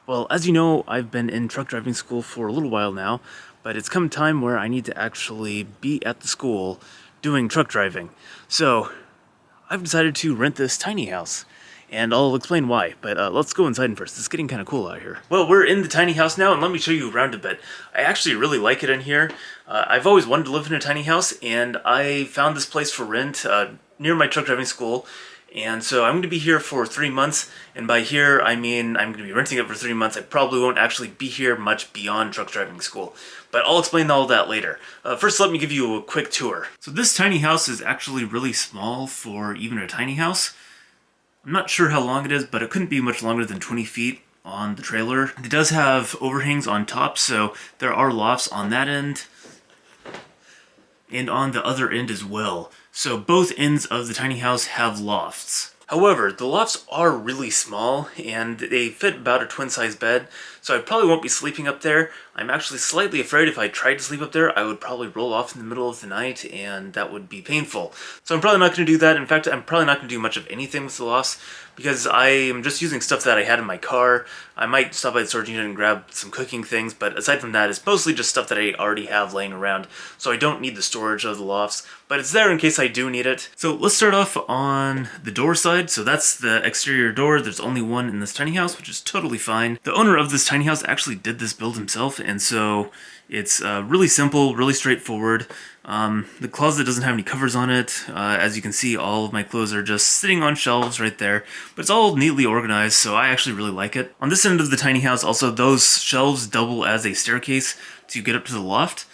Well, as you know, I've been in truck driving school for a little while now, but it's come time where I need to actually be at the school doing truck driving. So, I've decided to rent this tiny house, and I'll explain why, but let's go inside first. It's getting kind of cool out here. Well, we're in the tiny house now, and let me show you around a bit. I actually really like it in here. I've always wanted to live in a tiny house, and I found this place for rent near my truck driving school. And so I'm going to be here for 3 months, and by here I mean I'm going to be renting it for 3 months. I probably won't actually be here much beyond truck driving school, but I'll explain all that later. First, let me give you a quick tour. So this tiny house is actually really small for even a tiny house. I'm not sure how long it is, but it couldn't be much longer than 20 feet on the trailer. It does have overhangs on top, so there are lofts on that end and on the other end as well. So both ends of the tiny house have lofts. However, the lofts are really small and they fit about a twin-size bed, so I probably won't be sleeping up there. I'm actually slightly afraid if I tried to sleep up there, I would probably roll off in the middle of the night and that would be painful. So I'm probably not going to do that. In fact, I'm probably not going to do much of anything with the lofts because I am just using stuff that I had in my car. I might stop by the storage unit and grab some cooking things, but aside from that, it's mostly just stuff that I already have laying around, so I don't need the storage of the lofts, but it's there in case I do need it. So let's start off on the door side. So that's the exterior door. There's only one in this tiny house, which is totally fine. The owner of this tiny house actually did this build himself, and so it's really simple, really straightforward. The closet doesn't have any covers on it. As you can see, all of my clothes are just sitting on shelves right there, but it's all neatly organized, so I actually really like it. On this end of the tiny house, also, those shelves double as a staircase to get up to the loft.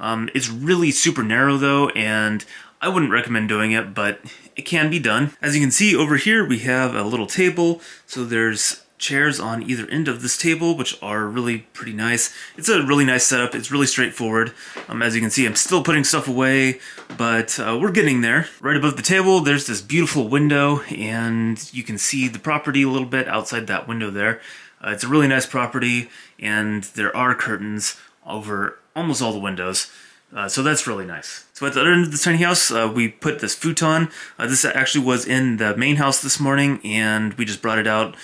It's really super narrow though, and I wouldn't recommend doing it, but it can be done. As you can see over here, we have a little table, so there's chairs on either end of this table, which are really pretty nice. It's a really nice setup. It's really straightforward. As you can see, I'm still putting stuff away, but we're getting there. Right above the table, there's this beautiful window, and you can see the property a little bit outside that window there. It's a really nice property, and there are curtains over almost all the windows. So that's really nice. So at the other end of the tiny house, we put this futon. This actually was in the main house this morning, and we just brought it out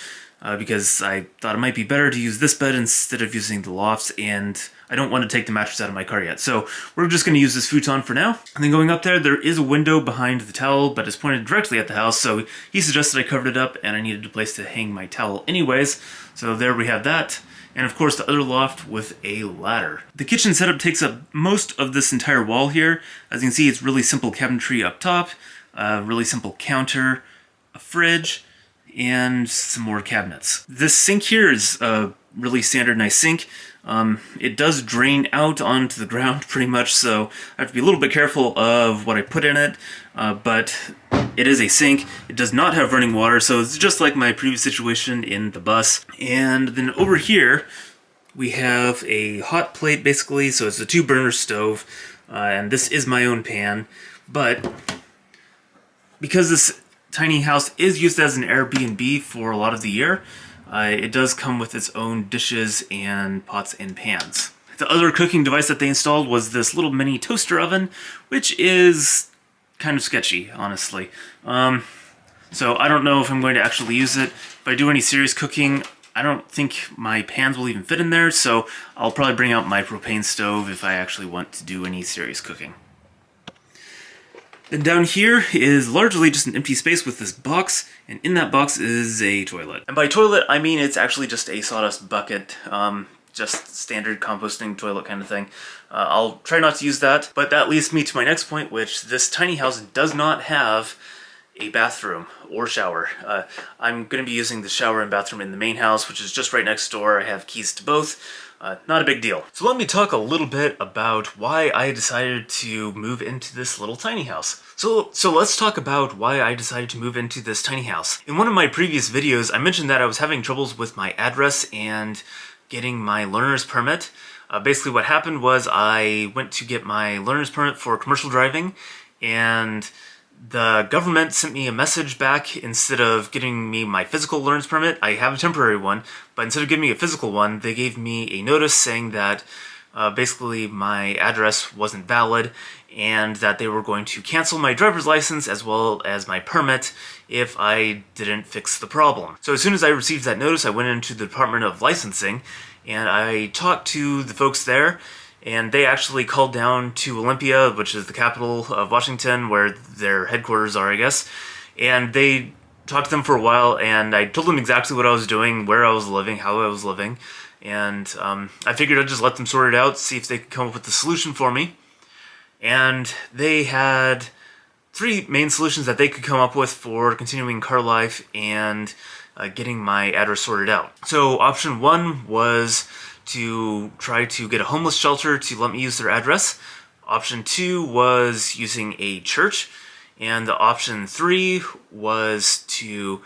because I thought it might be better to use this bed instead of using the lofts, and I don't want to take the mattress out of my car yet. So we're just going to use this futon for now. And then going up there, there is a window behind the towel, but it's pointed directly at the house, so he suggested I covered it up, and I needed a place to hang my towel anyways. So there we have that. And of course the other loft with a ladder. The kitchen setup takes up most of this entire wall here. As you can see, it's really simple cabinetry up top, really simple counter, a fridge, and some more cabinets. This sink here is a really standard nice sink. It does drain out onto the ground pretty much, so I have to be a little bit careful of what I put in it, but it is a sink. It does not have running water, so it's just like my previous situation in the bus. And then over here, we have a hot plate basically, so it's a 2-burner stove, and this is my own pan, but because this tiny house is used as an Airbnb for a lot of the year, it does come with its own dishes and pots and pans. The other cooking device that they installed was this little mini toaster oven, which is kind of sketchy, honestly. So I don't know if I'm going to actually use it. If I do any serious cooking, I don't think my pans will even fit in there, so I'll probably bring out my propane stove if I actually want to do any serious cooking. Then down here is largely just an empty space with this box, and in that box is a toilet. And by toilet, I mean it's actually just a sawdust bucket, just standard composting toilet kind of thing. I'll try not to use that, but that leads me to my next point, which this tiny house does not have a bathroom or shower. I'm going to be using the shower and bathroom in the main house, which is just right next door. I have keys to both. Not a big deal. So let me talk a little bit about why I decided to move into this little tiny house. So let's talk about why I decided to move into this tiny house. In one of my previous videos, I mentioned that I was having troubles with my address and getting my learner's permit. Basically what happened was I went to get my learner's permit for commercial driving, and the government sent me a message back. Instead of giving me my physical learner's permit, I have a temporary one, but instead of giving me a physical one, they gave me a notice saying that basically my address wasn't valid and that they were going to cancel my driver's license as well as my permit if I didn't fix the problem. So as soon as I received that notice, I went into the Department of Licensing and I talked to the folks there, and they actually called down to Olympia, which is the capital of Washington, where their headquarters are, I guess, and they talked to them for a while, and I told them exactly what I was doing, where I was living, how I was living, and I figured I'd just let them sort it out, see if they could come up with a solution for me. And they had three main solutions that they could come up with for continuing car life and getting my address sorted out. So option one was to try to get a homeless shelter to let me use their address. Option two was using a church. And the option three was to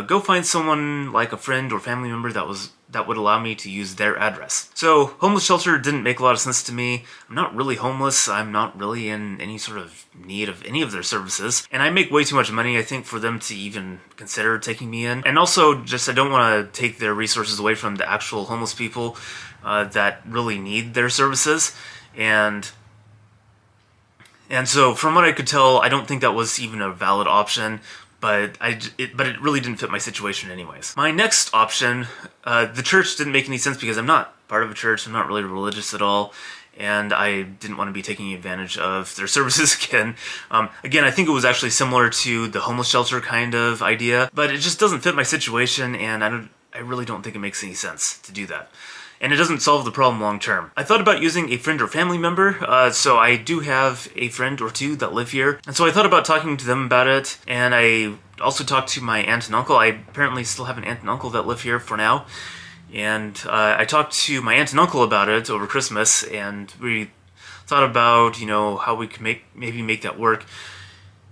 go find someone like a friend or family member that would allow me to use their address. So homeless shelter didn't make a lot of sense to me. I'm not really homeless. I'm not really in any sort of need of any of their services. And I make way too much money, I think, for them to even consider taking me in. And also, just I don't want to take their resources away from the actual homeless people that really need their services. And so, from what I could tell, I don't think that was even a valid option, but it really didn't fit my situation anyways. My next option, the church didn't make any sense because I'm not part of a church, I'm not really religious at all, and I didn't want to be taking advantage of their services again. Again, I think it was actually similar to the homeless shelter kind of idea, but it just doesn't fit my situation, and I really don't think it makes any sense to do that. And it doesn't solve the problem long term. I thought about using a friend or family member, so I do have a friend or two that live here. And so I thought about talking to them about it, and I also talked to my aunt and uncle. I apparently still have an aunt and uncle that live here for now. And I talked to my aunt and uncle about it over Christmas, and we thought about, how we could maybe make that work.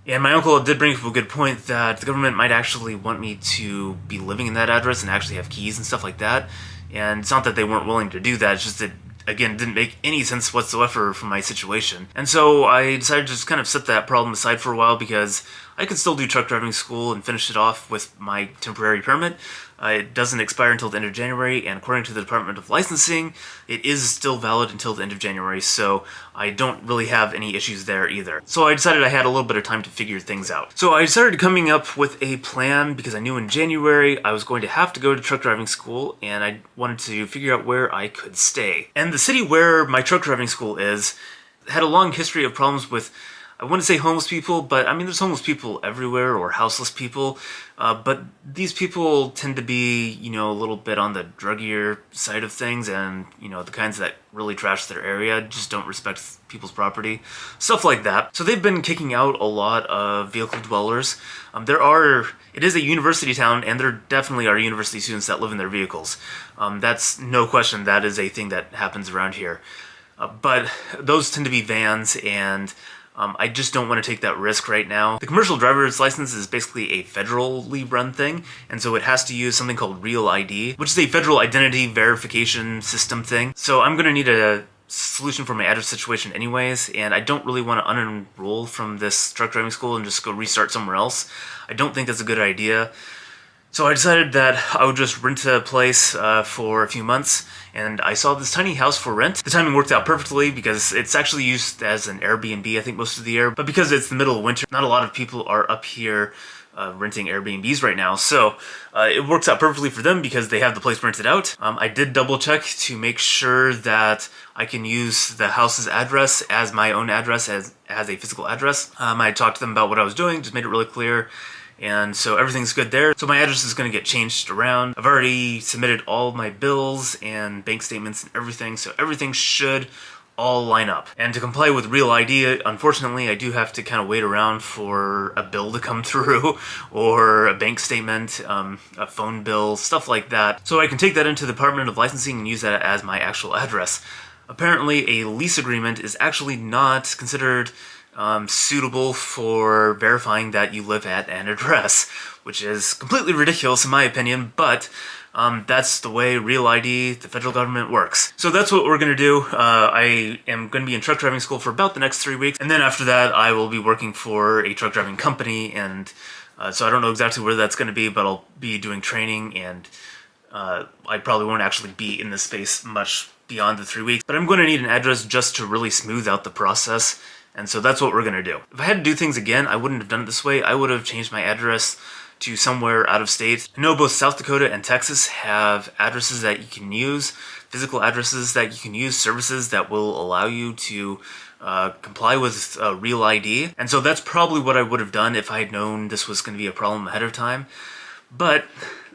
And my uncle did bring up a good point that the government might actually want me to be living in that address and actually have keys and stuff like that. And it's not that they weren't willing to do that, it's just that, again, it didn't make any sense whatsoever for my situation. And so I decided to just kind of set that problem aside for a while because I could still do truck driving school and finish it off with my temporary permit. It doesn't expire until the end of January, and according to the Department of Licensing, it is still valid until the end of January, so I don't really have any issues there either. So I decided I had a little bit of time to figure things out. So I started coming up with a plan because I knew in January I was going to have to go to truck driving school, and I wanted to figure out where I could stay. And the city where my truck driving school is had a long history of problems with, I wouldn't say homeless people, but I mean there's homeless people everywhere, or houseless people, but these people tend to be, a little bit on the druggier side of things, and, the kinds that really trash their area, just don't respect people's property, stuff like that. So they've been kicking out a lot of vehicle dwellers. It is a university town, and there definitely are university students that live in their vehicles. That's no question, that is a thing that happens around here. But those tend to be vans, and I just don't want to take that risk right now. The commercial driver's license is basically a federally run thing, and so it has to use something called Real ID, which is a federal identity verification system thing. So I'm going to need a solution for my address situation anyways, and I don't really want to unenroll from this truck driving school and just go restart somewhere else. I don't think that's a good idea. So I decided that I would just rent a place for a few months, and I saw this tiny house for rent. The timing worked out perfectly because it's actually used as an Airbnb, I think, most of the year. But because it's the middle of winter, not a lot of people are up here renting Airbnbs right now. So it works out perfectly for them because they have the place rented out. I did double check to make sure that I can use the house's address as my own address, as a physical address. I talked to them about what I was doing, just made it really clear. And so everything's good there. So my address is going to get changed around. I've already submitted all my bills and bank statements and everything, so everything should all line up. And to comply with Real ID, unfortunately, I do have to kind of wait around for a bill to come through, or a bank statement, a phone bill, stuff like that. So I can take that into the Department of Licensing and use that as my actual address. Apparently, a lease agreement is actually not considered suitable for verifying that you live at an address, which is completely ridiculous in my opinion, but that's the way Real ID, the federal government, works. So that's what we're going to do. I am going to be in truck driving school for about the next 3 weeks, and then after that I will be working for a truck driving company, and so I don't know exactly where that's going to be, but I'll be doing training and I probably won't actually be in this space much beyond the 3 weeks, but I'm going to need an address just to really smooth out the process. And so that's what we're going to do. If I had to do things again, I wouldn't have done it this way. I would have changed my address to somewhere out of state. I know both South Dakota and Texas have addresses that you can use, physical addresses that you can use, services that will allow you to comply with Real ID. And so that's probably what I would have done if I had known this was going to be a problem ahead of time. But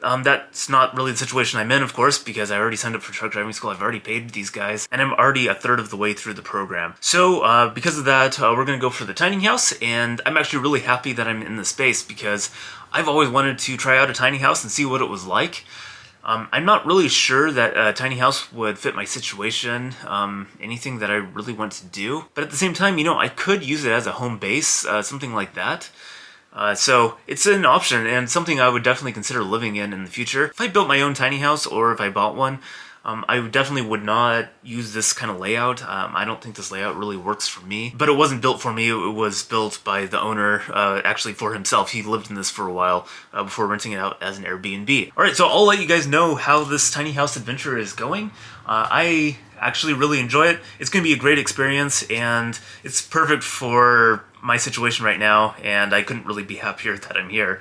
that's not really the situation I'm in, of course, because I already signed up for truck driving school. I've already paid these guys, and I'm already a third of the way through the program. So because of that, we're going to go for the tiny house, and I'm actually really happy that I'm in the space because I've always wanted to try out a tiny house and see what it was like. I'm not really sure that a tiny house would fit my situation, anything that I really want to do. But at the same time, I could use it as a home base, something like that. So it's an option and something I would definitely consider living in the future. If I built my own tiny house or if I bought one, I definitely would not use this kind of layout. I don't think this layout really works for me, but it wasn't built for me. It was built by the owner, actually for himself. He lived in this for a while before renting it out as an Airbnb. All right, so I'll let you guys know how this tiny house adventure is going. I actually really enjoy it. It's going to be a great experience, and it's perfect for my situation right now, and I couldn't really be happier that I'm here.